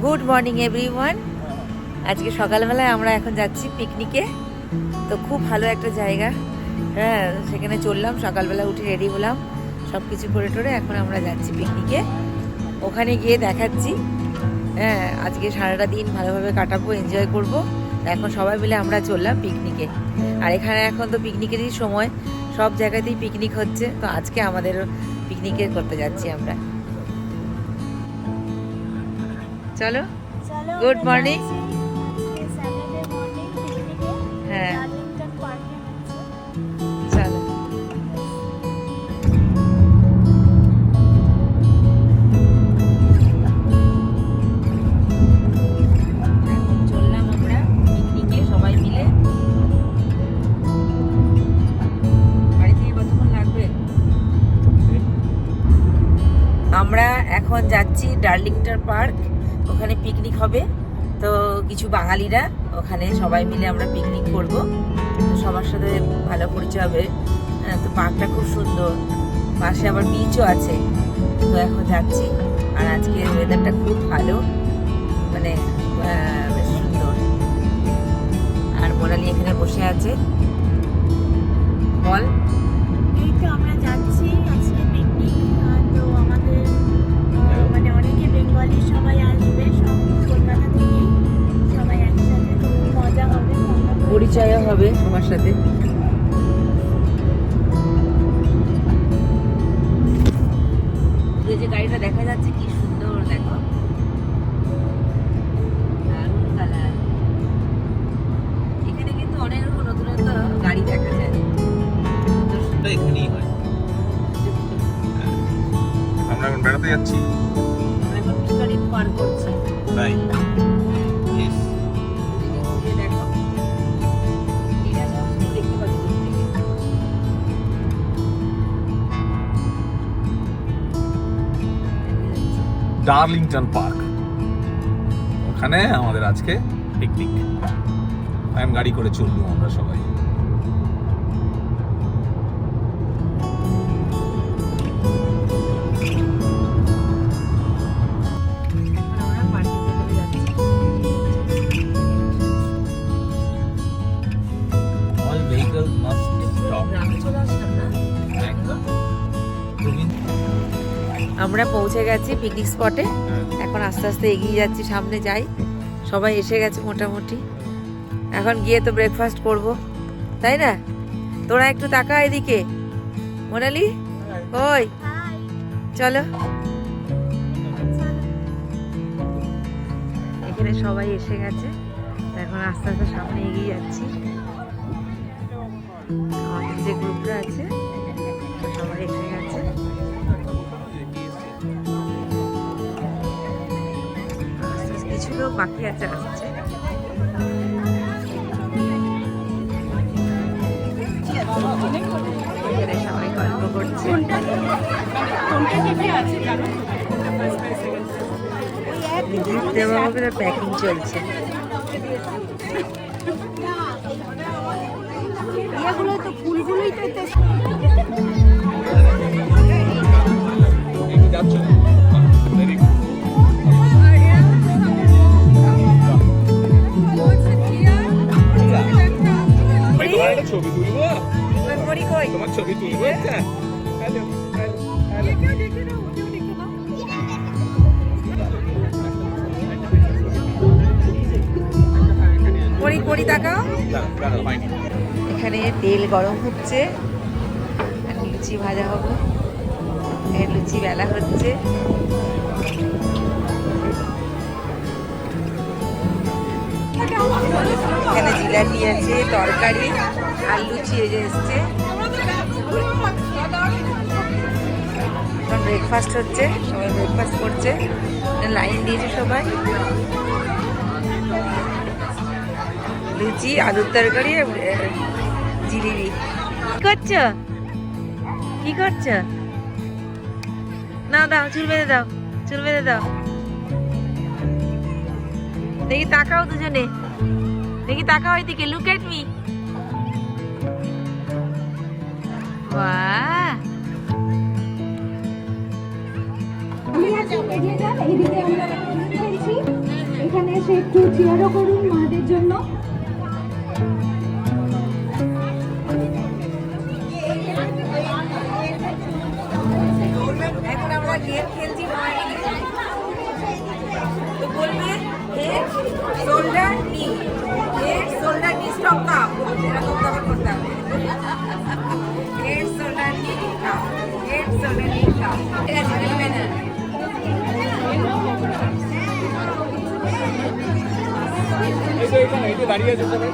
Good morning everyone. আজকে সকালবেলায় আমরা এখন যাচ্ছি পিকনিকে। তো খুব ভালো একটা জায়গা, হ্যাঁ, সেখানে চললাম। সকালবেলা উঠে রেডি হলাম, সব কিছু করে টোরে এখন আমরা যাচ্ছি পিকনিকে। ওখানে গিয়ে দেখাচ্ছি। হ্যাঁ, আজকে সারাটা দিন ভালোভাবে কাটাবো, এনজয় করব। এখন সবাই মিলে আমরা চললাম পিকনিকে। আর এখানে এখন তো পিকনিকেরই সময়, সব জায়গাতেই পিকনিক হচ্ছে। তো আজকে আমাদের পিকনিকে করতে যাচ্ছি আমরা। চলো, গুড মর্নিং। হ্যাঁ, চলো। চললাম আমরা পিকনিকে সবাই মিলে। বাড়ি থেকে কতক্ষণ লাগবে? আমরা এখন যাচ্ছি ডার্লিংটন পার্ক। ওখানে পিকনিক হবে। তো কিছু বাঙালিরা ওখানে সবাই মিলে আমরা পিকনিক করব। সবার সাথে ভালো পরিচয় হবে। তো পার্কটা খুব সুন্দর, পাশে আবার বিচও আছে। তো এখন যাচ্ছি। আর আজকে ওয়েদারটা খুব ভালো, মানে বেশ সুন্দর। আর মোনালি এখানে বসে আছে। বল। এই তো আমরা যাচ্ছি আজকে পিকনিক। তো আমাদের মানে অনেকে বেঙ্গলি সবাই আসবে, সব কলকাতা থেকে সবাই একসাথে, তো মজা হবে, পরিচয়ও হবে সবার সাথে। এই যে গাড়িটা দেখা যাচ্ছে কি সুন্দর, দেখো, দারুণ কালার। এখানে কিন্তু অনেক রকম নতুন নতুন গাড়ি দেখা যায়। এখানেই হয়। আমরা এখন বেড়াতে যাচ্ছি, আমরা এখন পিকারি পার করছি। তাই Yes. এই দেখো, এটা সব দেখতে পাচ্ছি দূর থেকে। ডার্লিংটন পার্ক, ওখানে আমাদের আজকে পিকনিক। এখন গাড়ি করে চললুম আমরা সবাই। এখন আমরা পার্কিংয়ে চলে যাচ্ছি। All vehicles must stop. গ্রামে চলে আসলাম না? একদম। আমরা পৌঁছে গেছি পিকনিক স্পটে। এখন আস্তে আস্তে এগিয়ে যাচ্ছি, সামনে যাই। সবাই এসে গেছে মোটামুটি। এখন গিয়ে তো ব্রেকফাস্ট করব, তাই না? তোরা একটু তাকা এদিকে। মোনালি ওই, চলো। এখানে সবাই এসে গেছে। এখন আস্তে আস্তে সামনে এগিয়ে যাচ্ছি। আমাদের যে গ্রুপটা আছে সবাই এসে গেছে। কিছু লোক বাকি আছে, আসছে। এখানে সবাই গল্প করছে। প্যাকিং চলছে। এগুলো তো ফুলগুলোই তো যাচ্ছ? ছবি তুলবো, তোমার ছবি তুলবো। পরি তাকাও। এখানে তেল গরম হচ্ছে, লুচি ভাজা হবে। লুচি বেলা হচ্ছে। এখানে জিলাপি আছে, তরকারি আর লুচি এসছে। এখন ব্রেকফাস্ট হচ্ছে, সবাই ব্রেকফাস্ট করছে। লাইন দিয়েছে সবাই। লুচি, আলুর তরকারি, জিলিপি। কি করছো? কি করছো? না, দাও, চুল বেঁধে দাও, চুল বেঁধে দাও। দেখি তাকাও দুজনে, দেখি তাকাও এদিকে। Look at me. বাহ, এগিয়ে যান, এইদিকে আমরা ফেলছি। চেয়ারও করুন মাদের জন্য। এখন আমরা গেম খেলছি তো বলবে হেড শোল্ডার নি, হেড শোল্ডার নি স্টপ কাপ, এরকম তখন করতে হবে। হেড শোল্ডার নি কাপ, হেড শোল্ডার নি কাপ, ঠিক আছে খেলবে না। দাঁড়িয়ে আছে সবাই।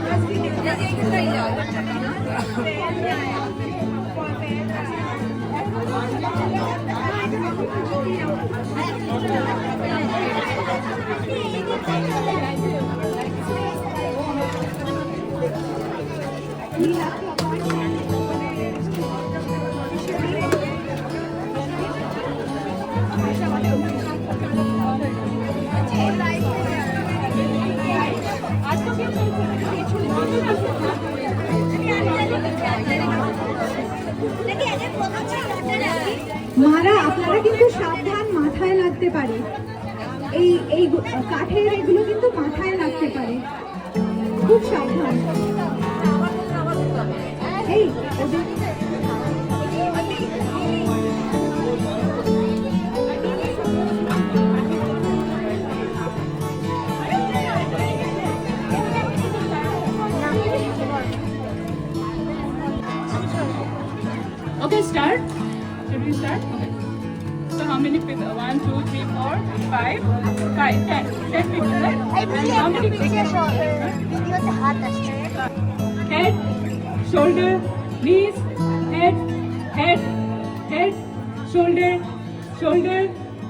মারা আপনারা কিন্তু সাবধান, মাথায় লাগতে পারে, এই কাঠের এগুলো কিন্তু মাথায় লাগতে পারে, খুব সাবধান। এই Okay, start. Should we start? Okay. So how many people? 1, 2, 3, 4, 5, 5, 10. 10 people, right? How many people? Head, shoulder, knees, head, head, head, shoulder, shoulder,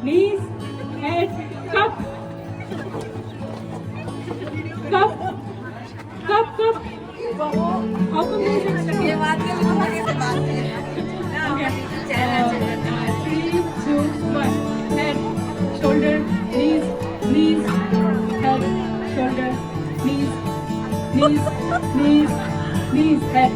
knees, head, cup, cup, cup, cup. How come this is ये बात के लिए मुझे से बात है ना, हमारी चैनल है। 3, 2, 1. Head, shoulder, knees, knees, head, shoulder, knees, knees, knees, knees, head.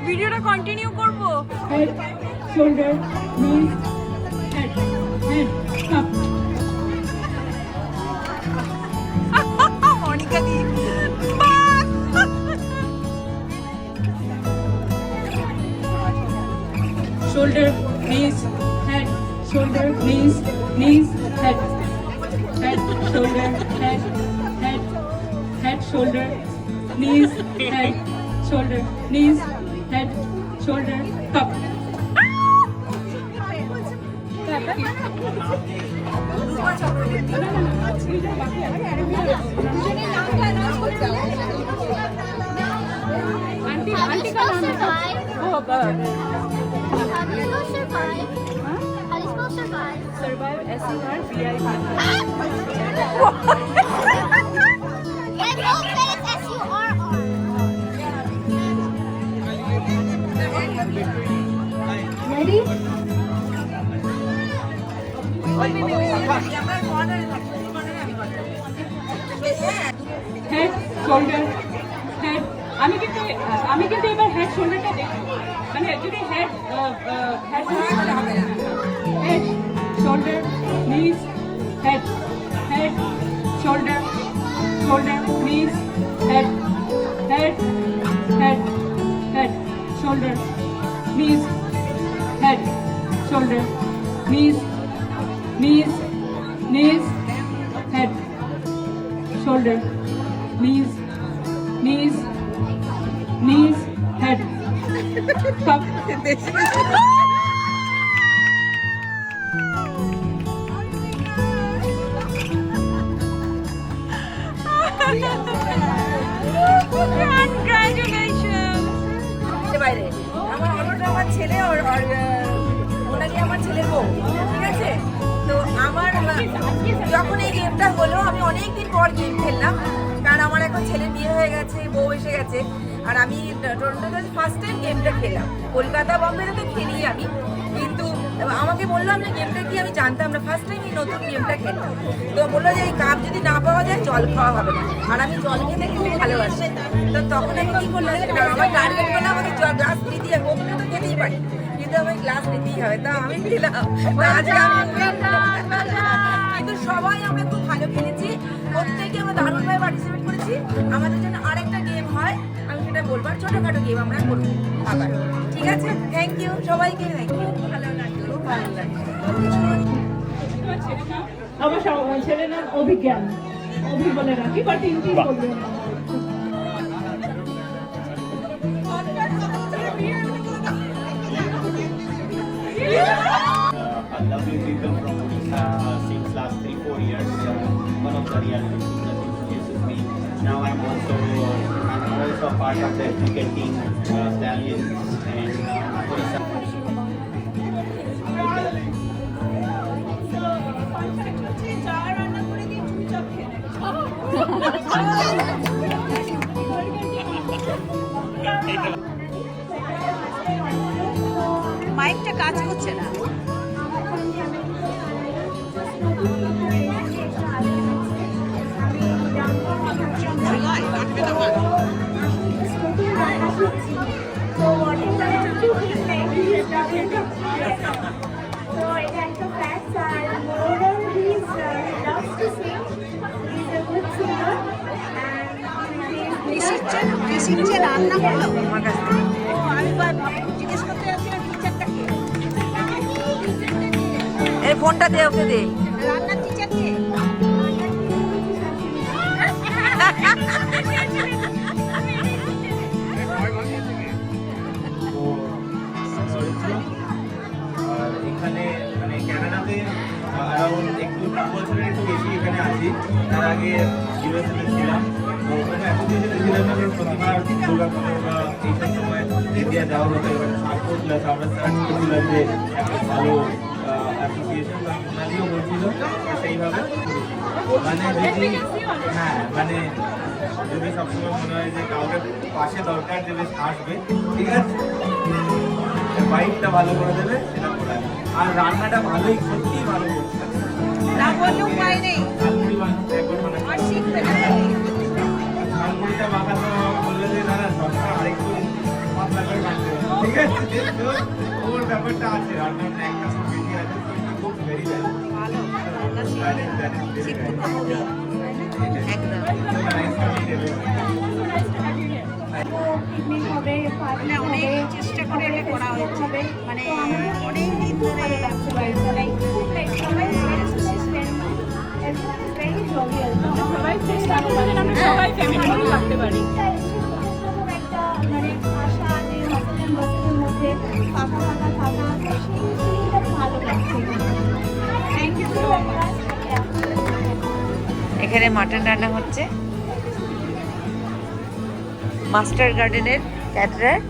ভিডিওটা কন্টিনিউ করব। Head, shoulder, knees, head, head, up. Monica দি Shoulder, knees, head, shoulder, knees, knees, head, head, shoulder, head, head, head, shoulder, knees, head, shoulder, knees, head, shoulder, cup. How do you spell survive? Oh, God. How do you spell survive? How do you spell survive? Survive, S-U-R-V-I-V. Yeah, don't say it's S-U-R-R. Ready? Head, shoulder, head. আমি কিন্তু এবার head শোল্ডারটা দেখি, মানে যদি head head head, shoulder, knees, head, head, shoulder, shoulder, knees, head, head, head, head, shoulder, knees, head, shoulder, knees, knees, knees, head, shoulder, knees, knees, knees, head, cup. বাইরে আমার অন্যটা আমার ছেলে ওনাকে আমার ছেলের বউ, ঠিক আছে। তো আমার যখন এই গেমটা হলো আমি অনেকদিন পর গেম খেললাম, কারণ আমার এখন ছেলে বিয়ে হয়ে গেছে, বউ এসে গেছে, আর আমি টরন্টোতে ফার্স্ট টাইম গেমটা খেলাম। কলকাতা বম্বেতে তো খেলি আমি, কিন্তু এবার আমাকে বললাম যে গেমটা কি, আমি জানতাম না, ফার্স্ট টাইম এই নতুন গেমটা খেলাম। তো বললো যে এই কাপ যদি না পাওয়া যায় জল খাওয়া হবে না, আর আমি জল খেতে খুব ভালোবাসি। তো তখন আমি কি করলাম, না আমার টার্গেট করলাম আমাকে গ্লাস নিতেই হবে, ওখানে তো খেতেই পারি কিন্তু আমি গ্লাস নিতেই হবে, তা আমি দিলাম। আজকে কিন্তু সবাই আমরা খুব ভালো খেলেছি, প্রত্যেকে আমরা দারুণভাবে পার্টিসিপেট করেছি। আমাদের জন্য আরেকটা গেম হয়, আমি সেটা বলবো, আর ছোটখাটো গেম আমরা করবো আবার। ঠিক আছে, থ্যাংক ইউ সবাইকে, থ্যাংক ইউ, ভালো লাগলো, খুব ভালো লাগলো। আমার ছেলের নাম অভিজ্ঞান, অভি বলে রাখি, বাট ইন্টি বলবে না। Lovely people from Odisha since last 3-4 years. One of the reality shows that introduces me. Now I'm also a part of the cricket team, Stallions, and Odisha. মাইকটা কাজ করছে না। রান্না করলো আমার কাছ থেকে আমি জিজ্ঞেস করতে যাচ্ছিলাম টিচারটা কে, এই ফোনটা দে, ওকে দে। রান্নার টিচার কে? আর এখানে মানে ক্যানাডাতে অ্যারাউন্ড একটু 2 বছরের একটু বেশি এখানে আছি। তার আগে ইউএসএতে ছিলাম। তো ওখানে এত কিছু ছিলাম না যে প্রতিবার দুর্গাপুজো বা এইসব সময় ইন্ডিয়া যাওয়া হতো। এবার সাপোর্ট প্লাস আমরা সার্চ করছিলাম যে একটা ভালো অ্যাসোসিয়েশন বা ওনাদিও বলছিল, সেইভাবে মানে যদি হ্যাঁ মানে যদি সবসময় মনে হয় যে কাউকে পাশে দরকার যে বেশ আসবে, ঠিক আছে, বাইকটা ভালো করে দেবে সেটা করা। আর রান্নাটা ভালোই, সত্যিই ভালো করছে। না বললে উপায় নেই, ঝালমুড়ি বানাতে একবার মানে আর শিখবে না। ঝালমুড়িটা মাখাতে বললে যে দাদা সরকার আরেকটু পাতলা করে বানাতে হবে, ঠিক আছে। তো ওর ব্যাপারটা আছে, রান্নার একটা বেশি আছে, খুব ভেরি ভেরি ভালো শিখতে তো হবে। একদম পিকনিক হবে, পার্টি মানে হবে, অনেক চেষ্টা করে এটা করা হচ্ছে, মানে অনেক দিন ধরে সবাই ভেরি জলিয়াল। সবাই চেষ্টা করবেন আমরা সবাই ফ্যামিলি নিয়ে থাকতে পারি। একটা মানে আশা যে হসপিটাল বাসের মধ্যে ফাঁকা ফাঁকা থাকা, সেইটা ভালো লাগছে। Thank you so much. এখানে মাটন রান্না হচ্ছে, মাস্টার গার্ডেনের ক্যাটারার,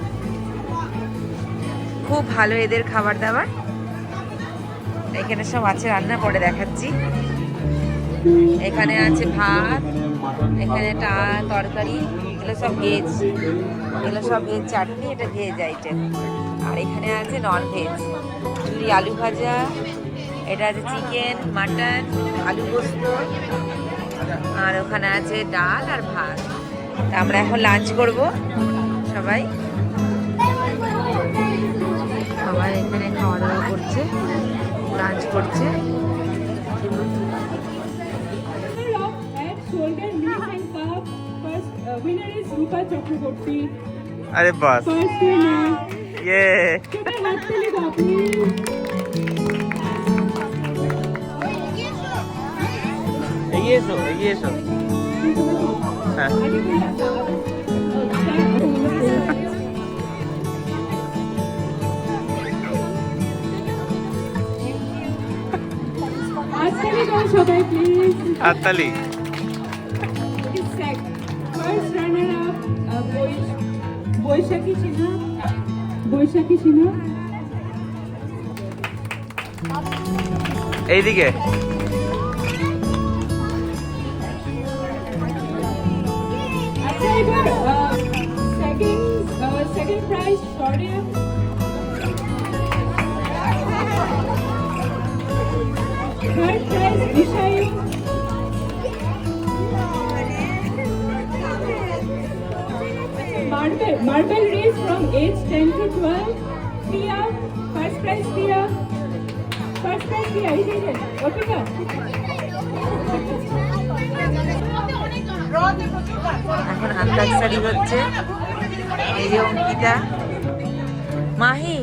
খুব ভালো এদের খাবার দাবার। এখানে সব আছে, রান্না করে দেখাচ্ছি। এখানে আছে ভাত, এখানে তরকারি, এগুলো সব ভেজ, এগুলো সব ভেজ চাটনি, এটা ভেজ আইটেম। আর এখানে আছে নন ভেজ, চুরি আলু ভাজা, এটা আছে চিকেন, মাটন, আলু পোস্ত, আর ওখানে আছে ডাল আর ভাত। তা আমরা এখন লাঞ্চ করব, সবাই সবাই এখানে খাওয়া দাওয়া করছে, লাঞ্চ করছে। At shoulder, knees and cup. First winner is Rupa Chakraborty. আরে বাস First winner. ইয়ে छोटा हाथ से ले दो अपनी। এগিয়ে এসো হ্যাঁ। आगे कोई आता है? হাততালি দাও সবাই প্লিজ। হাততালি। First runner up Baishakhi Sinha, Baishakhi Sinha. এইদিকে আচ্ছা এবার সেকেন্ড প্রাইজ শর্য়া। Marble race from age 10 to 12. Priya, first prize Priya. First prize Priya, isn't it? Okay, go. এখন হান্তাক্ষরি হচ্ছে। এই যে অঙ্কিতা, মাহি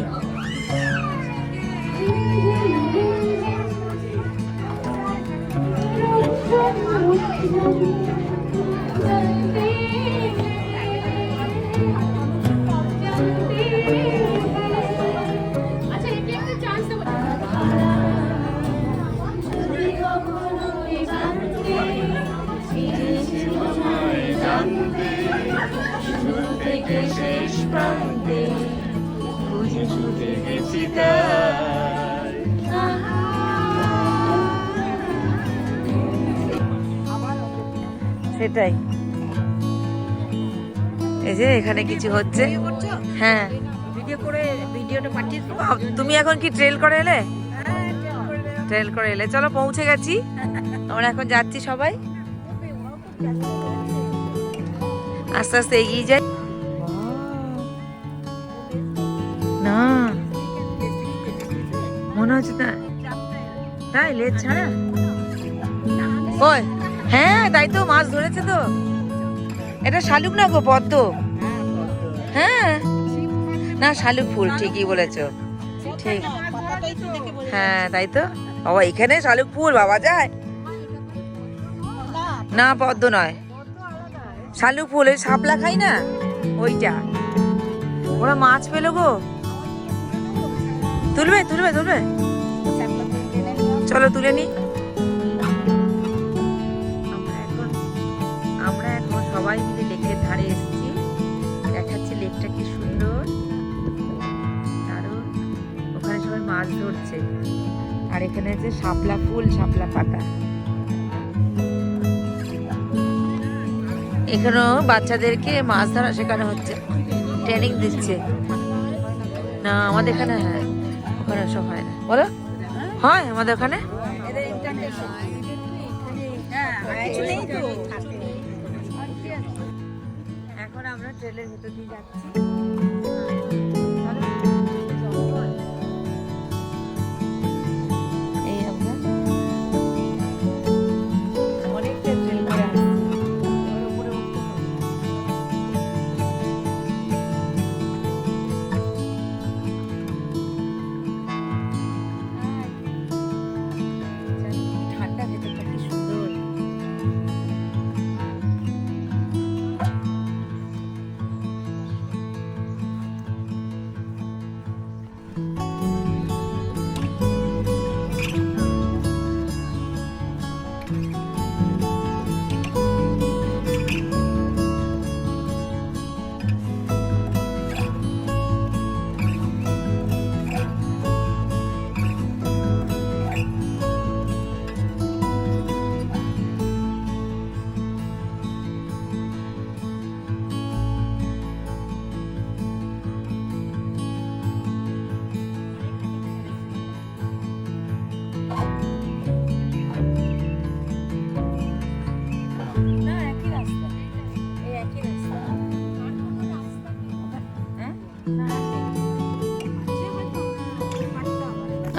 সেটাই। এই যে এখানে কিছু হচ্ছে। হ্যাঁ, ভিডিও করে ভিডিওটা পাঠিয়ে দেবো। তুমি এখন কি ট্রেল করে এলে? ট্রেল করে এলে। চলো, পৌঁছে গেছি আমরা, এখন যাচ্ছি সবাই। আস্তে আস্তে এগিয়ে যাই। না মনে হচ্ছে না, তাই লেজ ছাড়া। ওই হ্যাঁ, তাই তো, মাছ ধরেছে তো। এটা শালুক না গো, পদ্ম। হ্যাঁ, না শালুক ফুল, ঠিকই বলেছো, ঠিক। হ্যাঁ তাই তো বাবা, এখানে শালুক ফুল বাবা যায় না, পদ্ম নয়, শালুক ফুল। ওই শাপলা খাই না, ওইটা। ওরা মাছ পেলো গো। তুলবে তুলবে তুলবে, চলো তুলে নি। আমরা এখন সবাই মিলে লেকের ধারে এসেছি। দেখাচ্ছে লেকটা কি সুন্দর, দারুণ। ওখানে সবাই মাছ ধরছে, আর এখানে আছে শাপলা ফুল, শাপলা পাতা। এখানেও বাচ্চাদেরকে মাছ ধরা শেখানো হচ্ছে, ট্রেনিং দিচ্ছে। না আমাদের এখানে, হ্যাঁ ওখানে সব হয় না, বলো হয় আমাদের ওখানে। এখন আমরা ট্রেনের ভিতর দিয়ে যাচ্ছি। এই আমরা অনেকটা ট্রেন করে আসছি, উপরে উঠতে হবে। ঠান্ডা ভেতরটা কি সুন্দর।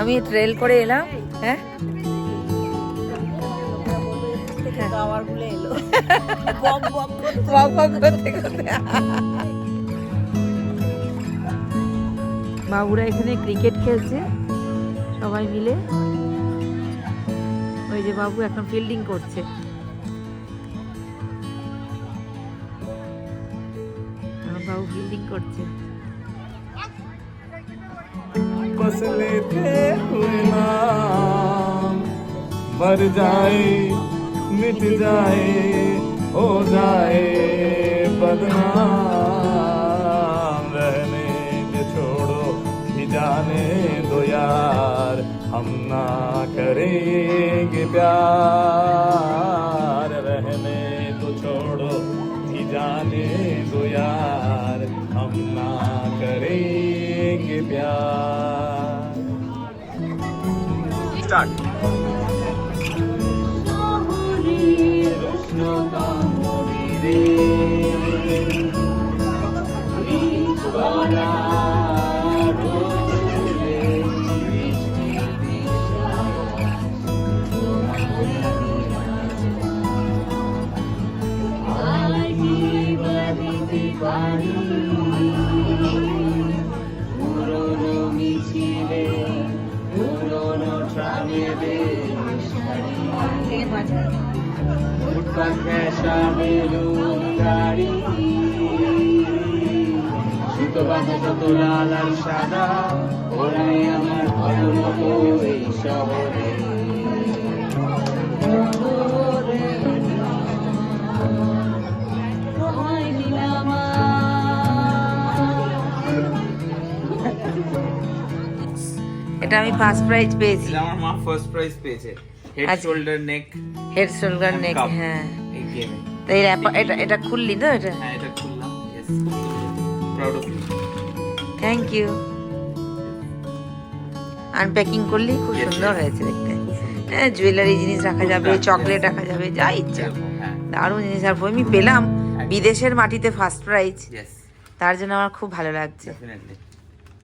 আমি ট্রেল করে এলাম। হ্যাঁ বাবুরা এখানে ক্রিকেট খেলছে সবাই মিলে। ওই যে বাবু এখন ফিল্ডিং করছে। বাবু ফিল্ডিং করছে। बस लेते हुए नाम मर जाए, मिट जाए, हो जाए बदनाम। रहने दे, छोड़ो भी जाने दो यार, हम ना करेंगे प्यार। रहने दो, छोड़ो भी जाने दो यार, हम ना करेंगे प्यार। स्टार्ट। যত লাল আর সাদা ওরাই আমার ভালোর মতো এই শহরে এটা আমি ফার্স্ট প্রাইজ পেয়েছি। আমার মা ফার্স্ট প্রাইজ পেয়েছে, হেড আচ্ছা। শোল্ডার নেক হেড শোল্ডার নেক, cup। হ্যাঁ। এই গেমে তো এই এটা এটা খুললি তো এটা? হ্যাঁ এটা খুললাম। Yes, proud of you. Thank you. Unpacking করলি, খুব Yes, সুন্দর yes. হয়েছে দেখতে। হ্যাঁ, জুয়েলারি জিনিস রাখা যাবে, টুকটাক, চকলেট yes. রাখা যাবে, যা ইচ্ছা। হ্যাঁ দারুণ জিনিস। আর আমি পেলাম বিদেশের মাটিতে ফার্স্ট প্রাইজ, ইয়েস তার জন্য আমার খুব ভালো লাগছে। ডেফিনেটলি।